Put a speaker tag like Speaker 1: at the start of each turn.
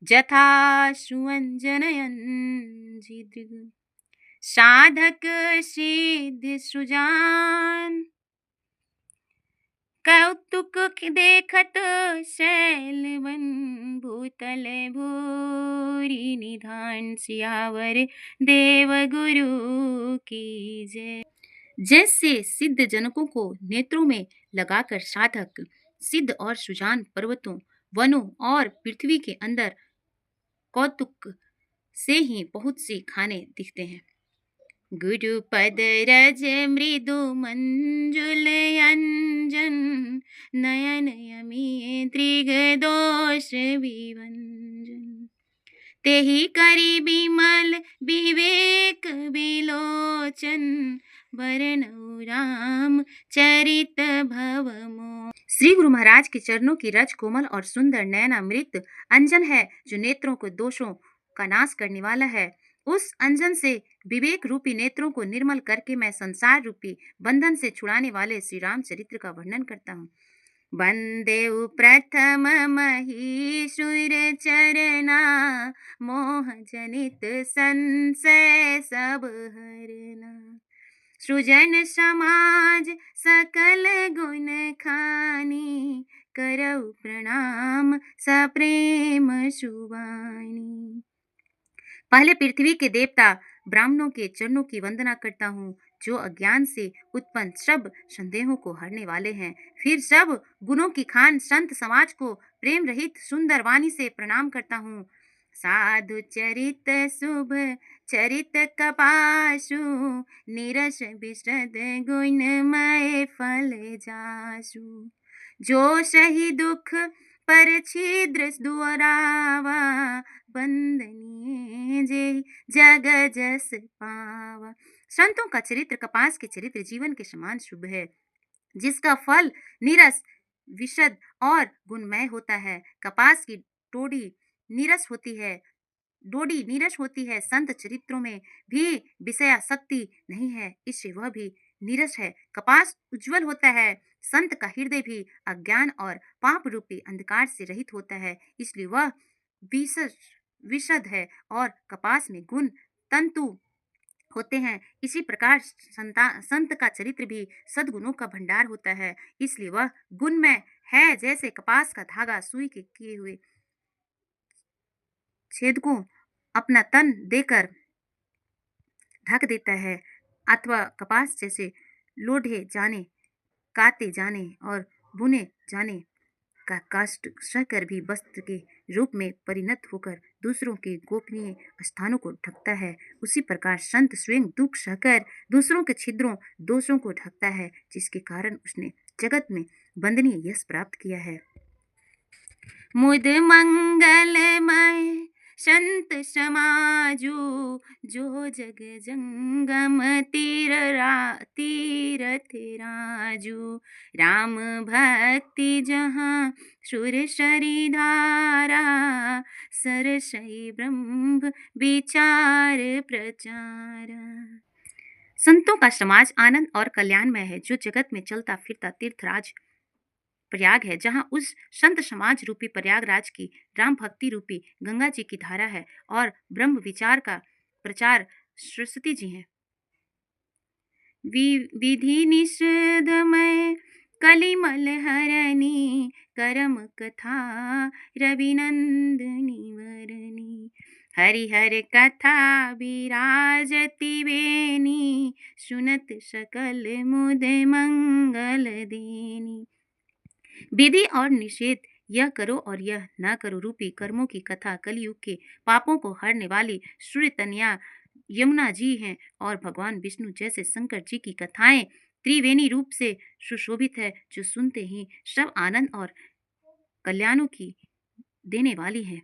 Speaker 1: जथाश्रुअञ्जनयन् साधक सिद्ध सुजान कौतुक देखत शैलवन भूतल भूरि निधान सियावर देव गुरु की जय। जैसे सिद्ध जनकों को नेत्रों में लगाकर साधक सिद्ध और सुजान पर्वतों वनों और पृथ्वी के अंदर कौतुक से ही बहुत सी खाने दिखते हैं। गुरु पद रज मृदु मंजुल अंजन नयन यमी त्रिग दोष विभंजन तेहि करी बिमल विवेक विलोचन वरनउ राम चरित भवमो। श्री गुरु महाराज के चरणों की रज कोमल और सुंदर नयनामृत अंजन है जो नेत्रों को दोषों का नाश करने वाला है। उस अंजन से विवेक रूपी नेत्रों को निर्मल करके मैं संसार रूपी बंधन से छुड़ाने वाले श्री राम चरित्र का वर्णन करता हूँ। वंदेउ प्रथम महीसुर चरना मोह जनित संशय सब हरना सृजन समाज सकल गुण खानी करऊ प्रणाम सप्रेम सुवानी। पहले पृथ्वी के देवता ब्राह्मणों के चरणों की वंदना करता हूँ जो अज्ञान से उत्पन्न सब संदेहों को हरने वाले हैं। फिर सब गुणों की खान संत समाज को प्रेम रहित सुंदर वाणी से प्रणाम करता हूँ। साधु चरित शुभ चरित कपासु निरस विशद गुणमय फल जासु जो सही दुख पर छिद्र दुआरावा बंदनीय जे जग जस पावा। संतों का चरित्र कपास के चरित्र जीवन के समान शुभ है जिसका फल निरस विशद और गुणमय होता है। कपास की डोडी नीरस होती है संत चरित्रों में भी विषयासक्ति नहीं है इससे वह भी नीरस है। कपास उज्जवल होता है संत का हृदय भी अज्ञान और पाप रूपी अंधकार से रहित होता है इसलिए वह विशद है और कपास में गुण तंतु होते हैं। इसी प्रकार संत का चरित्र भी सद्गुणों का भंडार होता है इसलिए वह गुणमय है जैसे कपास का धागा सुई के किए हुए छेद को अपना तन देकर ढक देता है अथवा कपास जैसे लोढ़े जाने काते जाने और बुने जाने का कष्ट सहकर भी वस्त्र के रूप में परिणत होकर दूसरों के गोपनीय स्थानों को ढकता है उसी प्रकार संत स्वयं दुख सहकर दूसरों के छिद्रों दोषों को ढकता है जिसके कारण उसने जगत में वंदनीय यश प्राप्त किया है। मुद मंगलमय संत समाजू जो जग जंगम तीरथ राजू राम भक्ति जहाँ सुर शरीधारा सरसई ब्रह्म विचार प्रचारा। संतों का समाज आनंद और कल्याणमय है जो जगत में चलता फिरता तीर्थराज प्रयाग है जहाँ उस संत समाज रूपी प्रयागराज की राम भक्ति रूपी गंगा जी की धारा है और ब्रह्म विचार का प्रचार सरस्वती जी हैं। विधि निषेधमय कलिमल हरणी करम कथा रविनंदनी वरणी हरिहर कथा विराजति बेनी सुनत सकल मुद मंगल देनी। विधि और निषेध यह करो और यह न करो रूपी कर्मों की कथा कलयुग के पापों को हरने वाली सूर्य तनया यमुना जी हैं और भगवान विष्णु जैसे शंकर जी की कथाएं त्रिवेणी रूप से सुशोभित है जो सुनते ही सब आनंद और कल्याणों की देने वाली है।